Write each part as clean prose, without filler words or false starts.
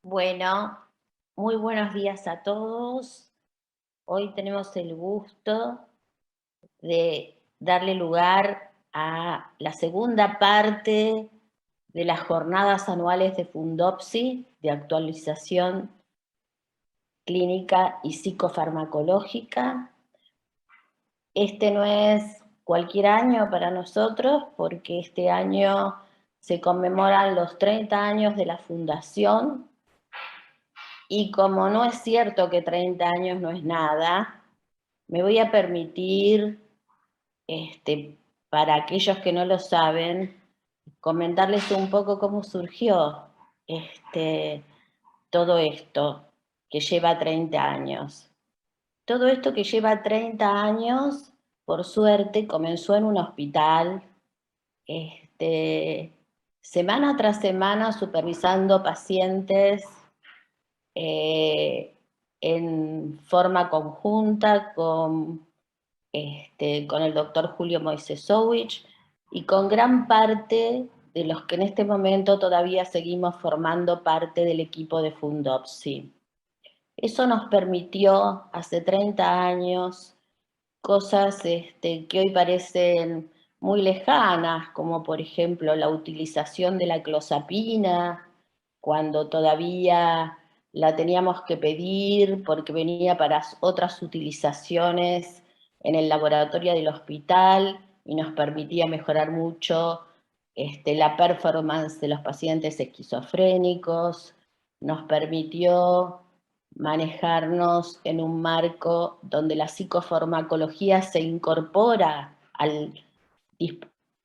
Bueno, muy buenos días a todos. Hoy tenemos el gusto de darle lugar a la segunda parte de las jornadas anuales de Fundopsi, de actualización clínica y psicofarmacológica. Este no es cualquier año para nosotros, porque este año se conmemoran los 30 años de la fundación. Y como no es cierto que 30 años no es nada, me voy a permitir, para aquellos que no lo saben, comentarles un poco cómo surgió todo esto que lleva 30 años. Todo esto que lleva 30 años, por suerte, comenzó en un hospital, semana tras semana supervisando pacientes eh, en forma conjunta con el doctor Julio Moisesowicz y con gran parte de los que en este momento todavía seguimos formando parte del equipo de Fundopsi. Eso nos permitió hace 30 años cosas que hoy parecen muy lejanas, como por ejemplo la utilización de la clozapina, cuando todavía la teníamos que pedir porque venía para otras utilizaciones en el laboratorio del hospital y nos permitía mejorar mucho la performance de los pacientes esquizofrénicos, nos permitió manejarnos en un marco donde la psicofarmacología se incorpora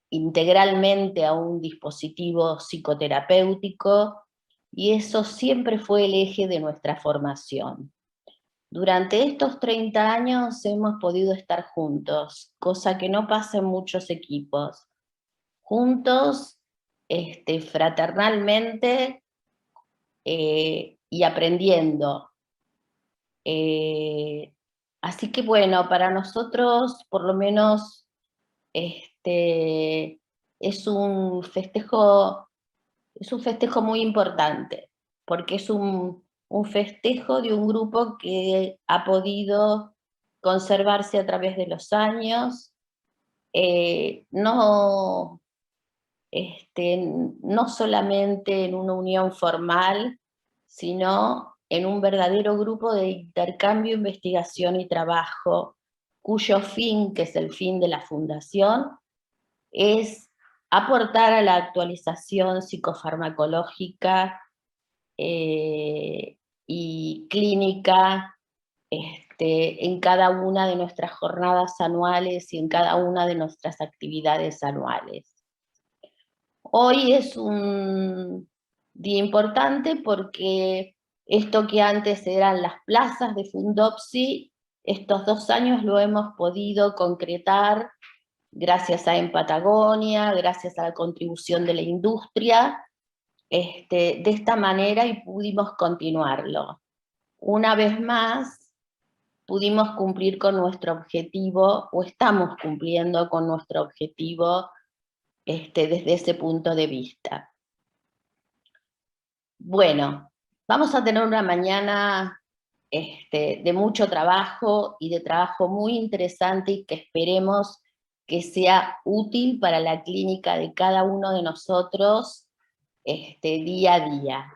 integralmente a un dispositivo psicoterapéutico, y eso siempre fue el eje de nuestra formación. Durante estos 30 años hemos podido estar juntos, cosa que no pasa en muchos equipos. Juntos, fraternalmente, y aprendiendo. Así que bueno, para nosotros por lo menos es un festejo muy importante, porque es un festejo de un grupo que ha podido conservarse a través de los años, no, no solamente en una unión formal, sino en un verdadero grupo de intercambio, investigación y trabajo, cuyo fin, que es el fin de la fundación, es aportar a la actualización psicofarmacológica y clínica en cada una de nuestras jornadas anuales y en cada una de nuestras actividades anuales. Hoy es un día importante porque esto que antes eran las plazas de Fundopsi, estos 2 años lo hemos podido concretar gracias a En Patagonia, gracias a la contribución de la industria, de esta manera, y pudimos continuarlo. Una vez más, pudimos cumplir con nuestro objetivo, o estamos cumpliendo con nuestro objetivo desde ese punto de vista. Bueno, vamos a tener una mañana de mucho trabajo y de trabajo muy interesante, y que esperemos que sea útil para la clínica de cada uno de nosotros día a día.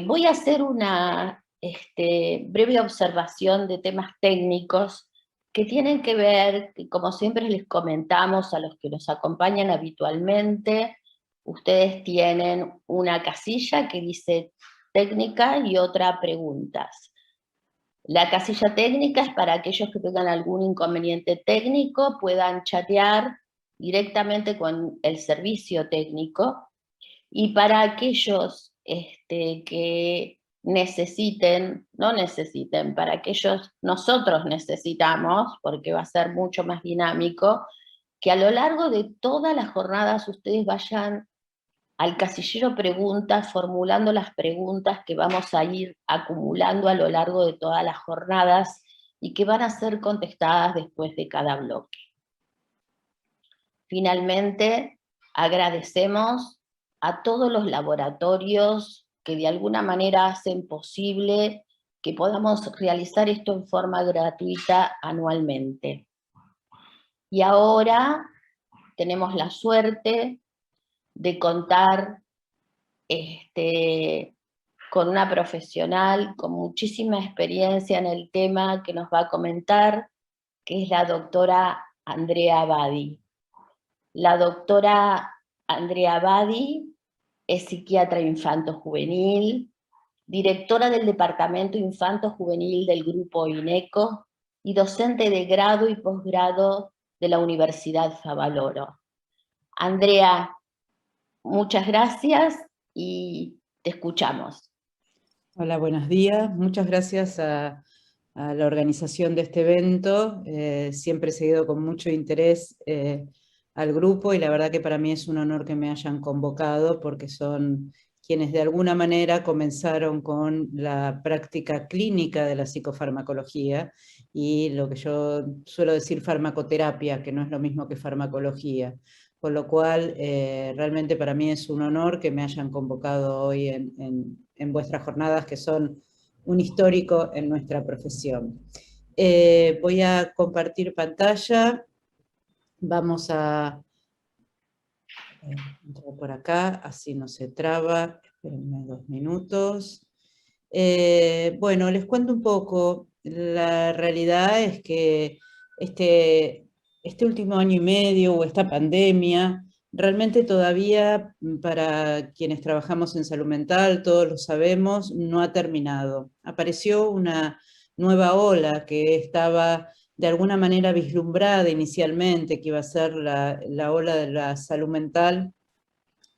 Voy a hacer una breve observación de temas técnicos que tienen que ver, como siempre les comentamos a los que nos acompañan habitualmente, ustedes tienen una casilla que dice técnica y otra preguntas. La casilla técnica es para aquellos que tengan algún inconveniente técnico, puedan chatear directamente con el servicio técnico, y para aquellos que no necesiten, para aquellos nosotros necesitamos, porque va a ser mucho más dinámico, que a lo largo de todas las jornadas ustedes vayan al casillero preguntas, formulando las preguntas que vamos a ir acumulando a lo largo de todas las jornadas y que van a ser contestadas después de cada bloque. Finalmente, agradecemos a todos los laboratorios que de alguna manera hacen posible que podamos realizar esto en forma gratuita anualmente. Y ahora tenemos la suerte de contar con una profesional con muchísima experiencia en el tema que nos va a comentar, que es la doctora Andrea Abadi. La doctora Andrea Abadi es psiquiatra infanto-juvenil, directora del Departamento Infanto-Juvenil del Grupo INECO y docente de grado y posgrado de la Universidad Favaloro. Andrea, muchas gracias y te escuchamos. Hola, buenos días. Muchas gracias a la organización de este evento. Siempre he seguido con mucho interés al grupo y la verdad que para mí es un honor que me hayan convocado porque son quienes de alguna manera comenzaron con la práctica clínica de la psicofarmacología y lo que yo suelo decir farmacoterapia, que no es lo mismo que farmacología. Con lo cual, realmente para mí es un honor que me hayan convocado hoy en vuestras jornadas, que son un histórico en nuestra profesión. Voy a compartir pantalla. Vamos a entrar por acá, así no se traba. Espérenme 2 minutos. Bueno, les cuento un poco. La realidad es que este último año y medio o esta pandemia, realmente todavía para quienes trabajamos en salud mental, todos lo sabemos, no ha terminado. Apareció una nueva ola que estaba de alguna manera vislumbrada inicialmente, que iba a ser la ola de la salud mental,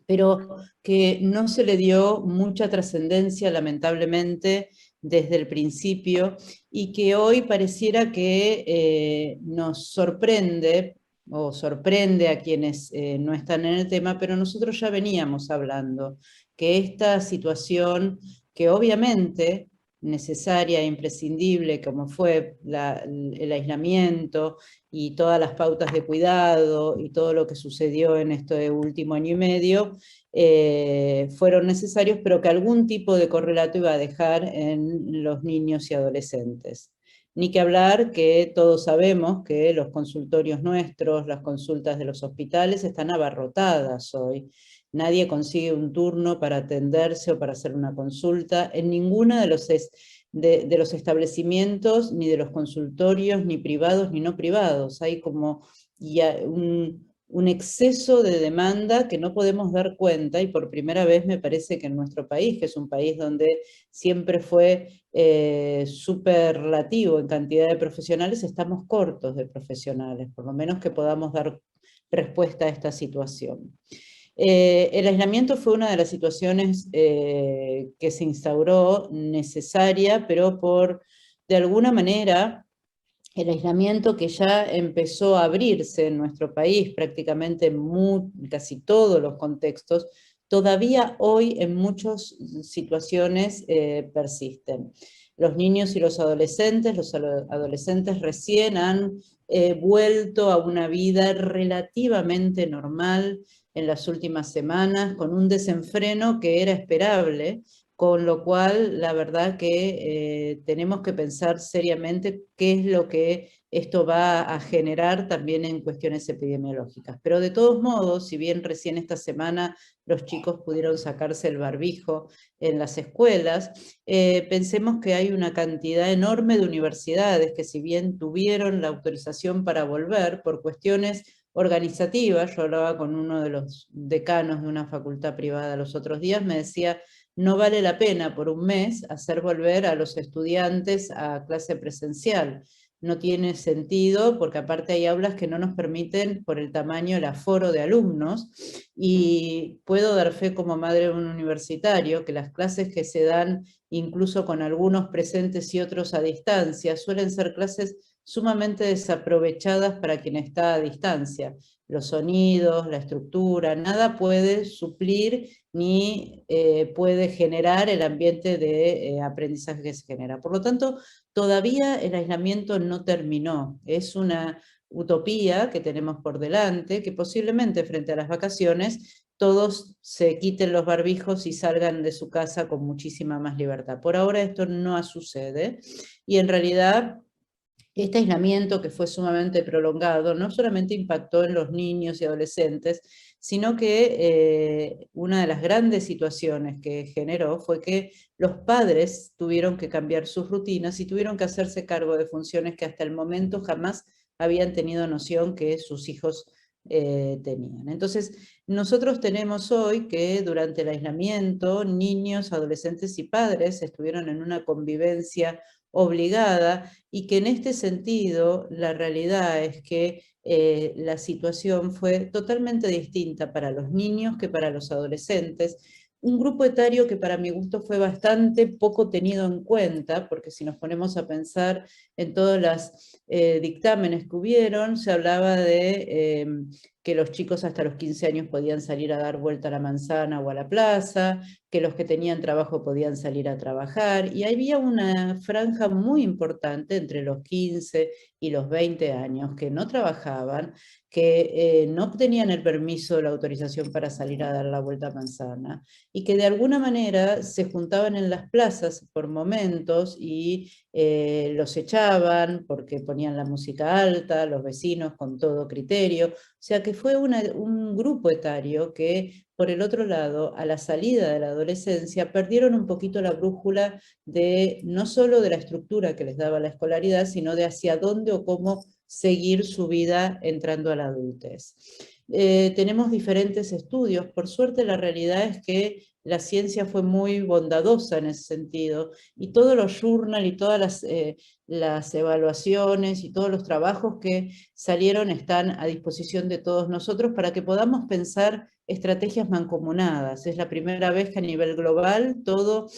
pero que no se le dio mucha trascendencia, lamentablemente, desde el principio, y que hoy pareciera que nos sorprende, o sorprende a quienes no están en el tema, pero nosotros ya veníamos hablando, que esta situación, que obviamente necesaria e imprescindible, como fue el aislamiento y todas las pautas de cuidado y todo lo que sucedió en este último año y medio, fueron necesarios, pero que algún tipo de correlato iba a dejar en los niños y adolescentes. Ni que hablar que todos sabemos que los consultorios nuestros, las consultas de los hospitales están abarrotadas hoy. Nadie consigue un turno para atenderse o para hacer una consulta en ninguno de los establecimientos, ni de los consultorios, ni privados ni no privados. Hay como ya un exceso de demanda que no podemos dar cuenta, y por primera vez me parece que en nuestro país, que es un país donde siempre fue superlativo en cantidad de profesionales, estamos cortos de profesionales, por lo menos que podamos dar respuesta a esta situación. El aislamiento fue una de las situaciones que se instauró necesaria, pero de alguna manera, el aislamiento que ya empezó a abrirse en nuestro país, prácticamente en casi todos los contextos, todavía hoy en muchas situaciones persisten. Los niños y los adolescentes recién han vuelto a una vida relativamente normal en las últimas semanas, con un desenfreno que era esperable, con lo cual la verdad que tenemos que pensar seriamente qué es lo que esto va a generar también en cuestiones epidemiológicas. Pero de todos modos, si bien recién esta semana los chicos pudieron sacarse el barbijo en las escuelas, pensemos que hay una cantidad enorme de universidades que, si bien tuvieron la autorización para volver por cuestiones organizativas, yo hablaba con uno de los decanos de una facultad privada los otros días, me decía: no vale la pena por un mes hacer volver a los estudiantes a clase presencial. No tiene sentido, porque aparte hay aulas que no nos permiten por el tamaño, el aforo de alumnos, y puedo dar fe como madre de un universitario que las clases que se dan, incluso con algunos presentes y otros a distancia, suelen ser clases sumamente desaprovechadas para quien está a distancia. Los sonidos, la estructura, nada puede suplir ni puede generar el ambiente de aprendizaje que se genera. Por lo tanto, todavía el aislamiento no terminó. Es una utopía que tenemos por delante, que posiblemente frente a las vacaciones todos se quiten los barbijos y salgan de su casa con muchísima más libertad. Por ahora esto no sucede, y en realidad este aislamiento, que fue sumamente prolongado, no solamente impactó en los niños y adolescentes, sino que una de las grandes situaciones que generó fue que los padres tuvieron que cambiar sus rutinas y tuvieron que hacerse cargo de funciones que hasta el momento jamás habían tenido noción que sus hijos tenían. Entonces, nosotros tenemos hoy que durante el aislamiento, niños, adolescentes y padres estuvieron en una convivencia obligada, y que en este sentido la realidad es que la situación fue totalmente distinta para los niños que para los adolescentes. Un grupo etario que para mi gusto fue bastante poco tenido en cuenta, porque si nos ponemos a pensar en todos los dictámenes que hubieron, se hablaba de que los chicos hasta los 15 años podían salir a dar vuelta a la manzana o a la plaza, que los que tenían trabajo podían salir a trabajar, y había una franja muy importante entre los 15 y los 20 años que no trabajaban, que no obtenían el permiso o la autorización para salir a dar la vuelta a manzana, y que de alguna manera se juntaban en las plazas por momentos y los echaban porque ponían la música alta, los vecinos con todo criterio. O sea que fue un grupo etario que, por el otro lado, a la salida de la adolescencia, perdieron un poquito la brújula de no solo de la estructura que les daba la escolaridad, sino de hacia dónde o cómo seguir su vida entrando a la adultez. Tenemos diferentes estudios. Por suerte, la realidad es que la ciencia fue muy bondadosa en ese sentido, y todos los journals y todas las evaluaciones y todos los trabajos que salieron están a disposición de todos nosotros para que podamos pensar estrategias mancomunadas. Es la primera vez que a nivel global todo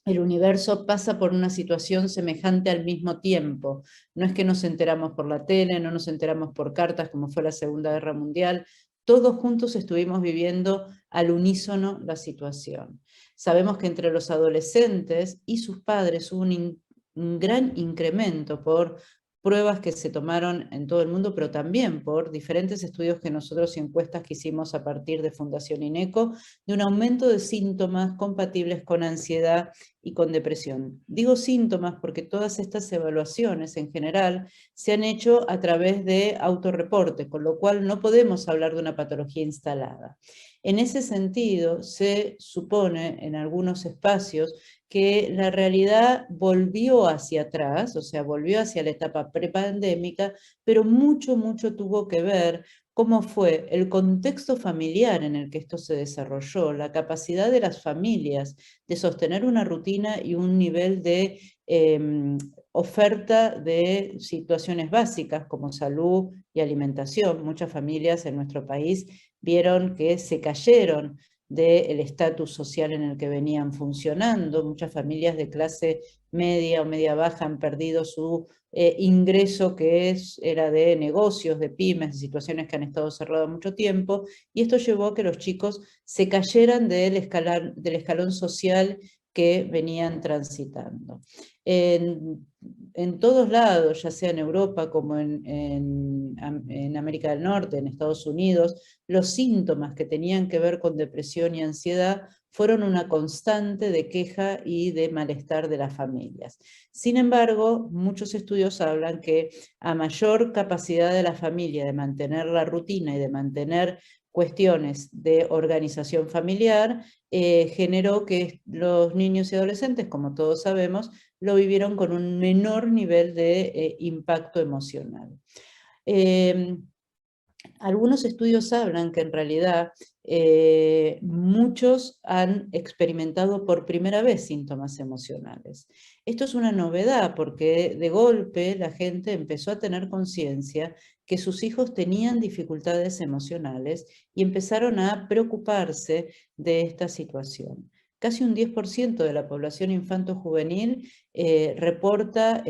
el universo pasa por una situación semejante al mismo tiempo. No es que nos enteramos por la tele, no nos enteramos por cartas como fue la Segunda Guerra Mundial. Todos juntos estuvimos viviendo al unísono la situación. Sabemos que entre los adolescentes y sus padres hubo un gran incremento por pruebas que se tomaron en todo el mundo, pero también por diferentes estudios que nosotros y encuestas que hicimos a partir de Fundación INECO, de un aumento de síntomas compatibles con ansiedad y con depresión. Digo síntomas porque todas estas evaluaciones en general se han hecho a través de autorreporte, con lo cual no podemos hablar de una patología instalada. En ese sentido, se supone en algunos espacios que la realidad volvió hacia atrás, o sea, volvió hacia la etapa prepandémica, pero mucho tuvo que ver cómo fue el contexto familiar en el que esto se desarrolló, la capacidad de las familias de sostener una rutina y un nivel de oferta de situaciones básicas como salud y alimentación. Muchas familias en nuestro país vieron que se cayeron del estatus social en el que venían funcionando. Muchas familias de clase media o media baja han perdido su ingreso que era de negocios, de pymes, de situaciones que han estado cerradas mucho tiempo, y esto llevó a que los chicos se cayeran del escalón social que venían transitando. En todos lados, ya sea en Europa como en América del Norte, en Estados Unidos, los síntomas que tenían que ver con depresión y ansiedad fueron una constante de queja y de malestar de las familias. Sin embargo, muchos estudios hablan que a mayor capacidad de la familia de mantener la rutina y de mantener cuestiones de organización familiar, generó que los niños y adolescentes, como todos sabemos, lo vivieron con un menor nivel de impacto emocional. Algunos estudios hablan que en realidad muchos han experimentado por primera vez síntomas emocionales. Esto es una novedad porque de golpe la gente empezó a tener conciencia que sus hijos tenían dificultades emocionales y empezaron a preocuparse de esta situación. Casi un 10% de la población infanto-juvenil reporta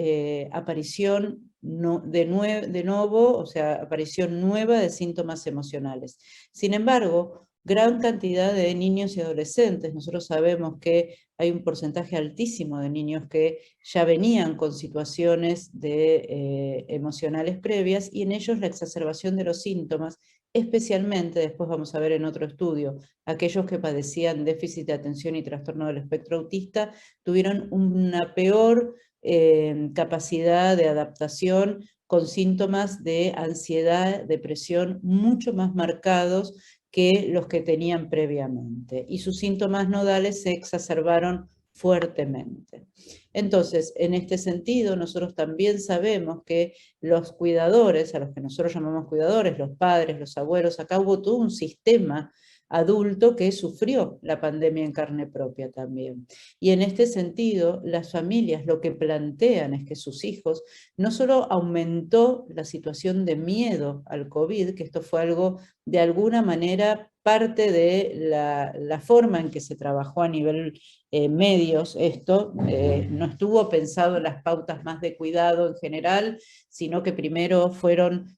aparición de nuevo, o sea, aparición nueva de síntomas emocionales. Sin embargo, gran cantidad de niños y adolescentes, nosotros sabemos que hay un porcentaje altísimo de niños que ya venían con situaciones emocionales previas, y en ellos la exacerbación de los síntomas especialmente, después vamos a ver en otro estudio, aquellos que padecían déficit de atención y trastorno del espectro autista, tuvieron una peor capacidad de adaptación con síntomas de ansiedad, depresión, mucho más marcados que los que tenían previamente. Y sus síntomas nodales se exacerbaron fuertemente. Entonces, en este sentido, nosotros también sabemos que los cuidadores, a los que nosotros llamamos cuidadores, los padres, los abuelos, acá hubo todo un sistema adulto que sufrió la pandemia en carne propia también. Y en este sentido, las familias lo que plantean es que sus hijos no solo aumentó la situación de miedo al COVID, que esto fue algo de alguna manera parte de la forma en que se trabajó a nivel medios esto, no estuvo pensado en las pautas más de cuidado en general, sino que primero fueron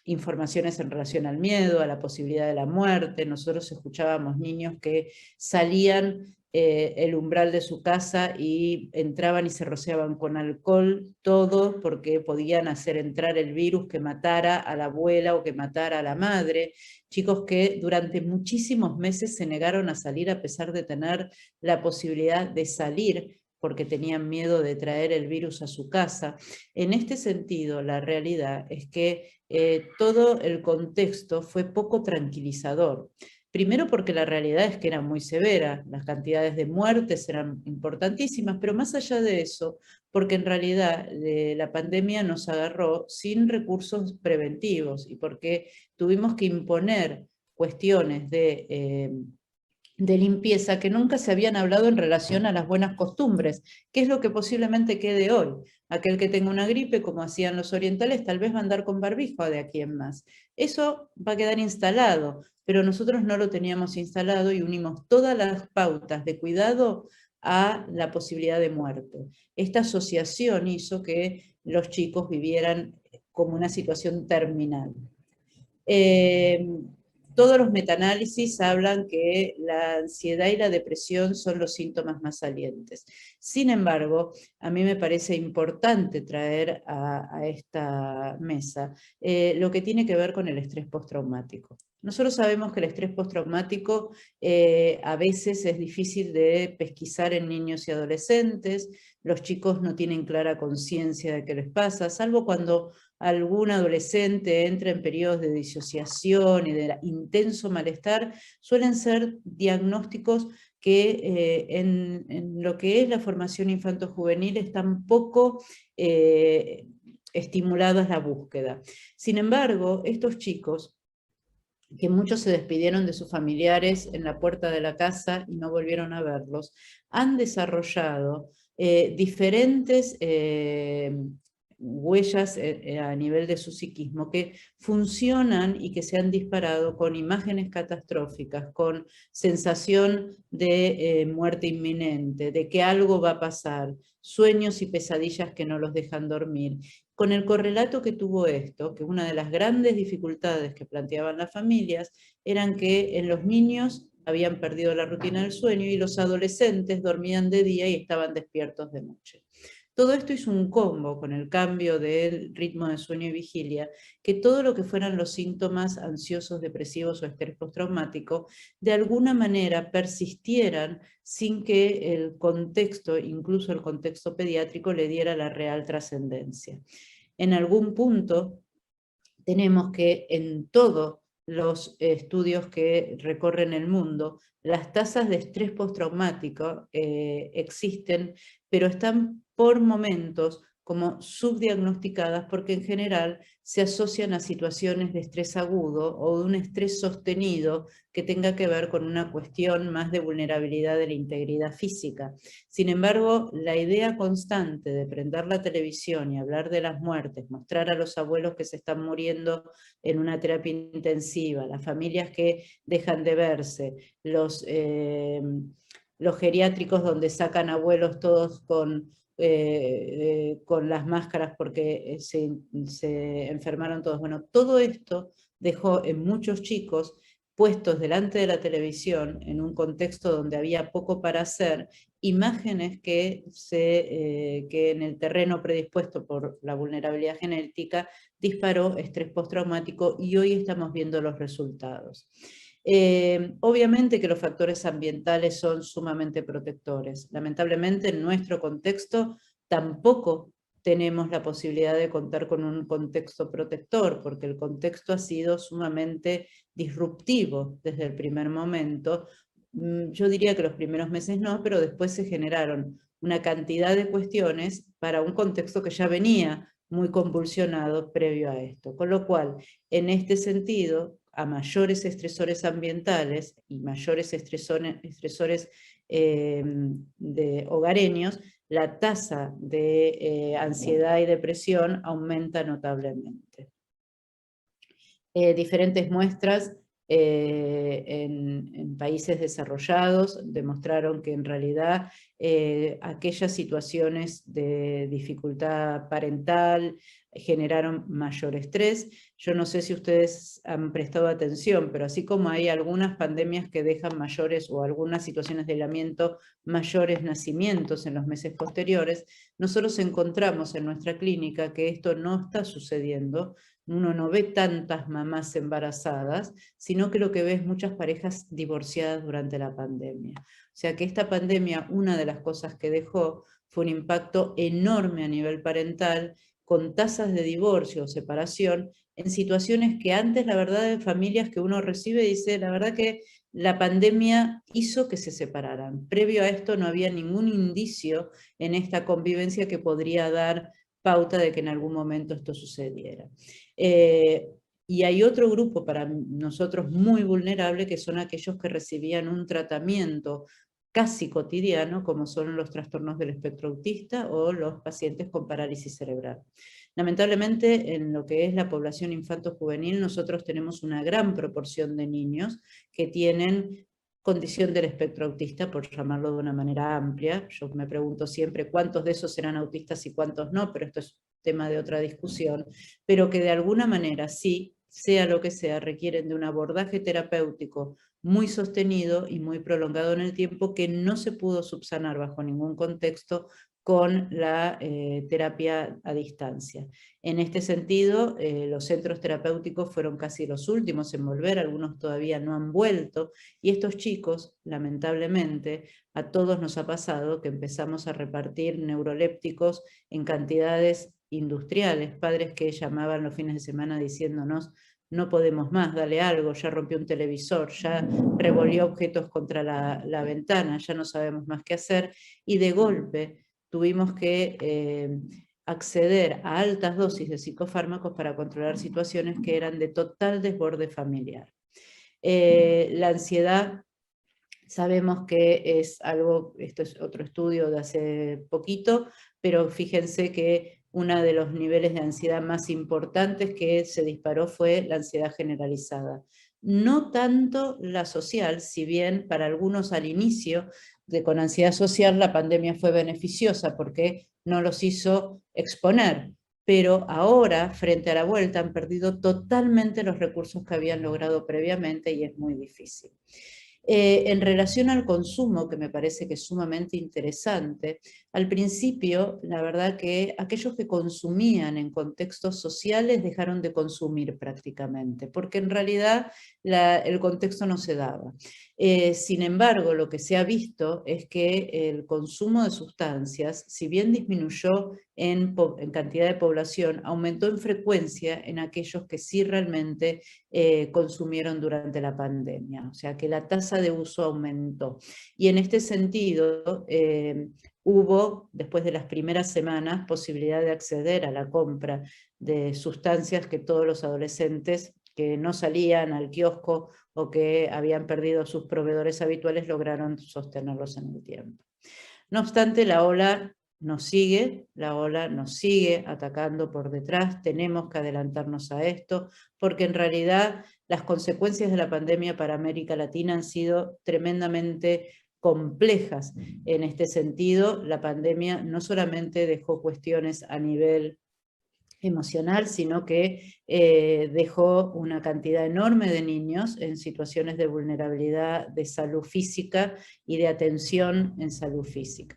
informaciones en relación al miedo, a la posibilidad de la muerte. Nosotros escuchábamos niños que salían el umbral de su casa y entraban y se rociaban con alcohol, todo porque podían hacer entrar el virus que matara a la abuela o que matara a la madre. Chicos que durante muchísimos meses se negaron a salir a pesar de tener la posibilidad de salir porque tenían miedo de traer el virus a su casa. En este sentido, la realidad es que todo el contexto fue poco tranquilizador. Primero porque la realidad es que era muy severa, las cantidades de muertes eran importantísimas, pero más allá de eso, porque en realidad la pandemia nos agarró sin recursos preventivos y porque tuvimos que imponer cuestiones de limpieza que nunca se habían hablado en relación a las buenas costumbres, que es lo que posiblemente quede hoy. Aquel que tenga una gripe, como hacían los orientales, tal vez va a andar con barbijo de aquí en más. Eso va a quedar instalado, pero nosotros no lo teníamos instalado y unimos todas las pautas de cuidado a la posibilidad de muerte. Esta asociación hizo que los chicos vivieran como una situación terminal. Todos los metaanálisis hablan que la ansiedad y la depresión son los síntomas más salientes. Sin embargo, a mí me parece importante traer a esta mesa lo que tiene que ver con el estrés postraumático. Nosotros sabemos que el estrés postraumático a veces es difícil de pesquisar en niños y adolescentes, los chicos no tienen clara conciencia de qué les pasa, salvo cuando algún adolescente entra en periodos de disociación y de intenso malestar, suelen ser diagnósticos que en lo que es la formación infanto-juvenil están poco estimuladas la búsqueda. Sin embargo, estos chicos, que muchos se despidieron de sus familiares en la puerta de la casa y no volvieron a verlos, han desarrollado diferentes huellas a nivel de su psiquismo que funcionan y que se han disparado con imágenes catastróficas, con sensación de muerte inminente, de que algo va a pasar, sueños y pesadillas que no los dejan dormir. Con el correlato que tuvo esto, que una de las grandes dificultades que planteaban las familias eran que en los niños habían perdido la rutina del sueño y los adolescentes dormían de día y estaban despiertos de noche. Todo esto hizo un combo con el cambio del ritmo de sueño y vigilia, que todo lo que fueran los síntomas ansiosos, depresivos o estrés postraumático, de alguna manera persistieran sin que el contexto, incluso el contexto pediátrico, le diera la real trascendencia. En algún punto tenemos que en todos los estudios que recorren el mundo, las tasas de estrés postraumático existen, pero están por momentos como subdiagnosticadas porque en general se asocian a situaciones de estrés agudo o de un estrés sostenido que tenga que ver con una cuestión más de vulnerabilidad de la integridad física. Sin embargo, la idea constante de prender la televisión y hablar de las muertes, mostrar a los abuelos que se están muriendo en una terapia intensiva, las familias que dejan de verse, los geriátricos donde sacan abuelos todos con las máscaras porque se enfermaron todos. Bueno, todo esto dejó en muchos chicos puestos delante de la televisión en un contexto donde había poco para hacer, imágenes que en el terreno predispuesto por la vulnerabilidad genética disparó estrés postraumático, y hoy estamos viendo los resultados. Obviamente que los factores ambientales son sumamente protectores. Lamentablemente en nuestro contexto tampoco tenemos la posibilidad de contar con un contexto protector, porque el contexto ha sido sumamente disruptivo desde el primer momento. Yo diría que los primeros meses no, pero después se generaron una cantidad de cuestiones para un contexto que ya venía muy convulsionado previo a esto. Con lo cual, en este sentido, a mayores estresores ambientales y mayores estresores hogareños, la tasa de ansiedad y depresión aumenta notablemente. Diferentes muestras en países desarrollados demostraron que en realidad aquellas situaciones de dificultad parental generaron mayor estrés. Yo no sé si ustedes han prestado atención, pero así como hay algunas pandemias que dejan mayores, o algunas situaciones de aislamiento, mayores nacimientos en los meses posteriores, nosotros encontramos en nuestra clínica que esto no está sucediendo. Uno no ve tantas mamás embarazadas, sino que lo que ve es muchas parejas divorciadas durante la pandemia. O sea que esta pandemia, una de las cosas que dejó fue un impacto enorme a nivel parental, con tasas de divorcio o separación, en situaciones que antes, la verdad, de familias que uno recibe, dice, la verdad que la pandemia hizo que se separaran. Previo a esto no había ningún indicio en esta convivencia que podría dar pauta de que en algún momento esto sucediera. Y hay otro grupo para nosotros muy vulnerable, que son aquellos que recibían un tratamiento casi cotidiano, como son los trastornos del espectro autista o los pacientes con parálisis cerebral. Lamentablemente, en lo que es la población infanto-juvenil, nosotros tenemos una gran proporción de niños que tienen condición del espectro autista, por llamarlo de una manera amplia. Yo me pregunto siempre cuántos de esos serán autistas y cuántos no, pero esto es tema de otra discusión, pero que de alguna manera sí, sea lo que sea, requieren de un abordaje terapéutico muy sostenido y muy prolongado en el tiempo, que no se pudo subsanar bajo ningún contexto con la terapia a distancia. En este sentido, los centros terapéuticos fueron casi los últimos en volver, algunos todavía no han vuelto, y estos chicos, lamentablemente, a todos nos ha pasado que empezamos a repartir neurolépticos en cantidades industriales, padres que llamaban los fines de semana diciéndonos: no podemos más, dale algo, ya rompió un televisor, ya revolvió objetos contra la ventana, ya no sabemos más qué hacer, y de golpe tuvimos que acceder a altas dosis de psicofármacos para controlar situaciones que eran de total desborde familiar. La ansiedad, sabemos que es algo, esto es otro estudio de hace poquito, pero fíjense que uno de los niveles de ansiedad más importantes que se disparó fue la ansiedad generalizada. No tanto la social, si bien para algunos al inicio con ansiedad social la pandemia fue beneficiosa porque no los hizo exponer, pero ahora, frente a la vuelta, han perdido totalmente los recursos que habían logrado previamente, y es muy difícil. En relación al consumo, que me parece que es sumamente interesante, al principio, la verdad que aquellos que consumían en contextos sociales dejaron de consumir prácticamente, porque en realidad el contexto no se daba. Sin embargo, lo que se ha visto es que el consumo de sustancias, si bien disminuyó en cantidad de población, aumentó en frecuencia en aquellos que sí realmente consumieron durante la pandemia. O sea que la tasa de uso aumentó. Y en este sentido, hubo, después de las primeras semanas, posibilidad de acceder a la compra de sustancias que todos los adolescentes que no salían al kiosco o que habían perdido sus proveedores habituales lograron sostenerlos en el tiempo. No obstante, la ola nos sigue atacando por detrás, tenemos que adelantarnos a esto, porque en realidad las consecuencias de la pandemia para América Latina han sido tremendamente complejas. En este sentido, la pandemia no solamente dejó cuestiones a nivel emocional, sino que dejó una cantidad enorme de niños en situaciones de vulnerabilidad de salud física y de atención en salud física.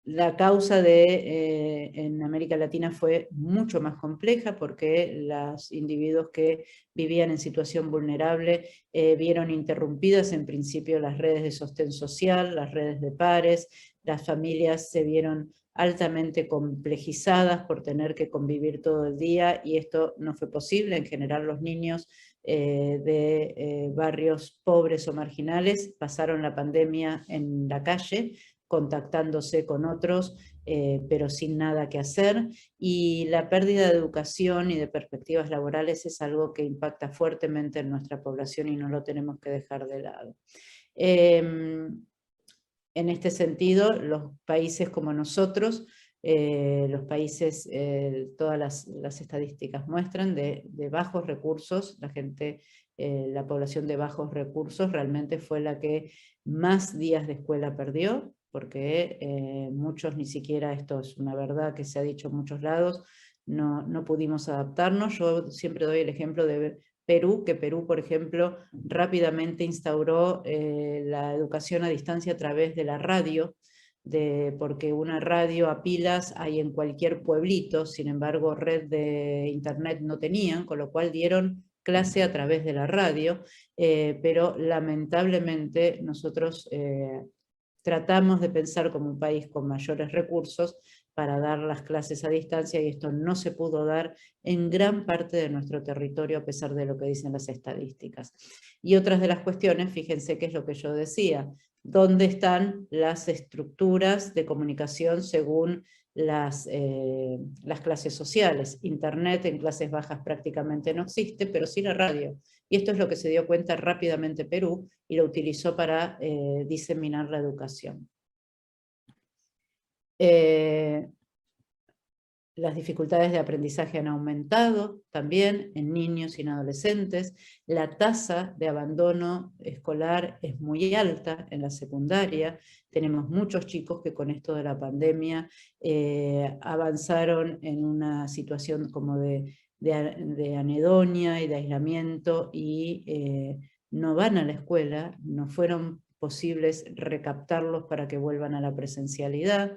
La causa en América Latina fue mucho más compleja porque los individuos que vivían en situación vulnerable vieron interrumpidas en principio las redes de sostén social, las redes de pares, las familias se vieron altamente complejizadas por tener que convivir todo el día y esto no fue posible. En general los niños de barrios pobres o marginales pasaron la pandemia en la calle, contactándose con otros, pero sin nada que hacer, y la pérdida de educación y de perspectivas laborales es algo que impacta fuertemente en nuestra población y no lo tenemos que dejar de lado. En este sentido, los países como nosotros, los países, todas las estadísticas muestran de bajos recursos, la población de bajos recursos realmente fue la que más días de escuela perdió, porque muchos ni siquiera, esto es una verdad que se ha dicho en muchos lados, no pudimos adaptarnos. Yo siempre doy el ejemplo de Perú, que Perú, por ejemplo, rápidamente instauró la educación a distancia a través de la radio, porque una radio a pilas hay en cualquier pueblito, sin embargo red de internet no tenían, con lo cual dieron clase a través de la radio, pero lamentablemente nosotros tratamos de pensar como un país con mayores recursos para dar las clases a distancia y esto no se pudo dar en gran parte de nuestro territorio a pesar de lo que dicen las estadísticas. Y otras de las cuestiones, fíjense qué es lo que yo decía, ¿dónde están las estructuras de comunicación según las clases sociales? Internet en clases bajas prácticamente no existe, pero sí la radio. Y esto es lo que se dio cuenta rápidamente Perú y lo utilizó para diseminar la educación. Las dificultades de aprendizaje han aumentado también en niños y en adolescentes. La tasa de abandono escolar es muy alta en la secundaria. Tenemos muchos chicos que con esto de la pandemia avanzaron en una situación como de anedonia y de aislamiento y no van a la escuela, no fueron posibles recaptarlos para que vuelvan a la presencialidad.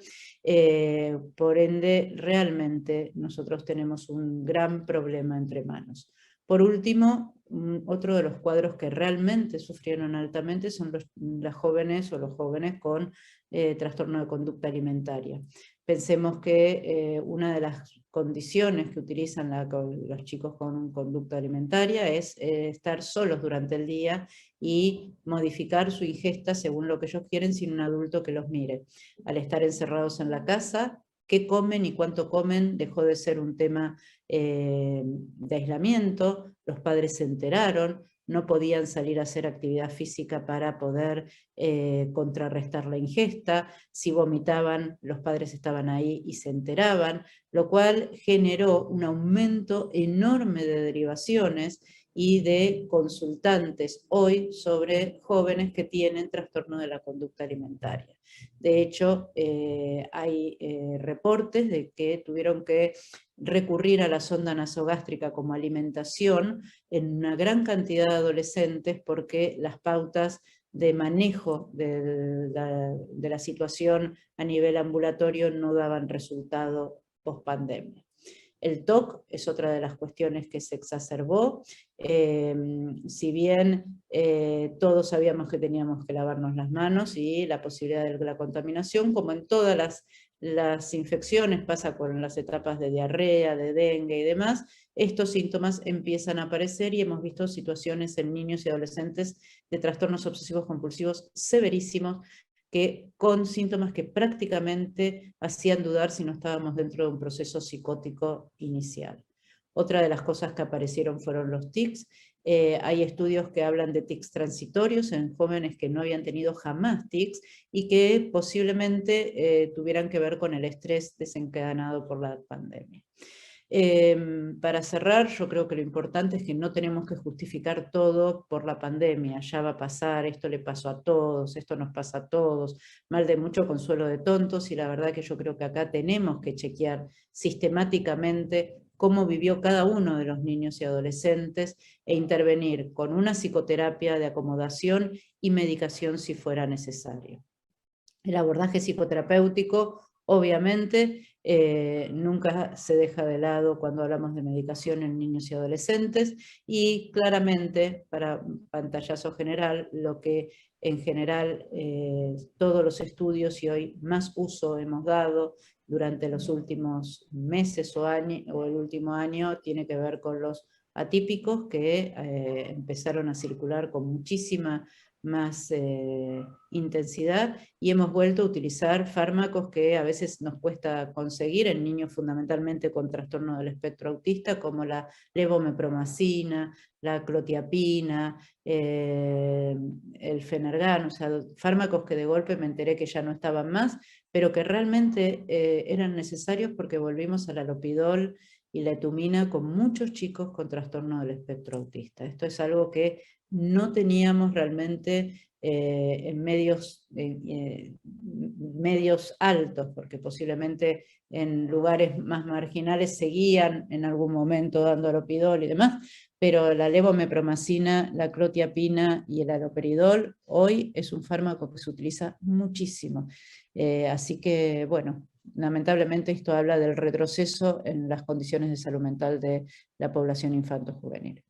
Por ende, realmente nosotros tenemos un gran problema entre manos. Por último, otro de los cuadros que realmente sufrieron altamente son las jóvenes o los jóvenes con trastorno de conducta alimentaria. Pensemos que una de las condiciones que utilizan los chicos con conducta alimentaria es estar solos durante el día y modificar su ingesta según lo que ellos quieren sin un adulto que los mire. Al estar encerrados en la casa, qué comen y cuánto comen dejó de ser un tema de aislamiento, los padres se enteraron, no podían salir a hacer actividad física para poder contrarrestar la ingesta, si vomitaban los padres estaban ahí y se enteraban, lo cual generó un aumento enorme de derivaciones y de consultantes hoy sobre jóvenes que tienen trastorno de la conducta alimentaria. De hecho, hay reportes de que tuvieron que recurrir a la sonda nasogástrica como alimentación en una gran cantidad de adolescentes porque las pautas de manejo de la situación a nivel ambulatorio no daban resultado post-pandemia. El TOC es otra de las cuestiones que se exacerbó. Si bien todos sabíamos que teníamos que lavarnos las manos y la posibilidad de la contaminación, como en todas las infecciones, pasa con las etapas de diarrea, de dengue y demás, estos síntomas empiezan a aparecer y hemos visto situaciones en niños y adolescentes de trastornos obsesivos compulsivos severísimos, con síntomas que prácticamente hacían dudar si no estábamos dentro de un proceso psicótico inicial. Otra de las cosas que aparecieron fueron los tics. Hay estudios que hablan de tics transitorios en jóvenes que no habían tenido jamás tics y que posiblemente tuvieran que ver con el estrés desencadenado por la pandemia. Para cerrar, yo creo que lo importante es que no tenemos que justificar todo por la pandemia. Ya va a pasar, esto le pasó a todos, esto nos pasa a todos, mal de mucho consuelo de tontos, y la verdad que yo creo que acá tenemos que chequear sistemáticamente cómo vivió cada uno de los niños y adolescentes e intervenir con una psicoterapia de acomodación y medicación si fuera necesario. El abordaje psicoterapéutico, obviamente, nunca se deja de lado cuando hablamos de medicación en niños y adolescentes, y claramente, para pantallazo general, lo que en general todos los estudios y hoy más uso hemos dado durante los últimos meses o el último año tiene que ver con los atípicos que empezaron a circular con muchísima más intensidad, y hemos vuelto a utilizar fármacos que a veces nos cuesta conseguir en niños fundamentalmente con trastorno del espectro autista, como la levomepromacina, la clotiapina, el Fenergan, o sea, fármacos que de golpe me enteré que ya no estaban más, pero que realmente eran necesarios porque volvimos al alopidol y la etumina con muchos chicos con trastorno del espectro autista. Esto es algo que no teníamos realmente en medios altos, porque posiblemente en lugares más marginales seguían en algún momento dando alopidol y demás, pero la levomepromacina, la clotiapina y el haloperidol hoy es un fármaco que se utiliza muchísimo. Así que, bueno, lamentablemente esto habla del retroceso en las condiciones de salud mental de la población infanto-juvenil.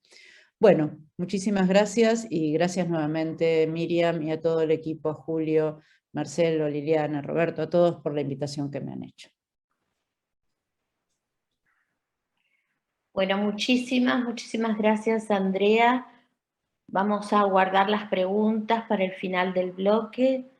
Bueno, muchísimas gracias, y gracias nuevamente Miriam y a todo el equipo, a Julio, Marcelo, Liliana, Roberto, a todos por la invitación que me han hecho. Bueno, muchísimas gracias, Andrea. Vamos a guardar las preguntas para el final del bloque.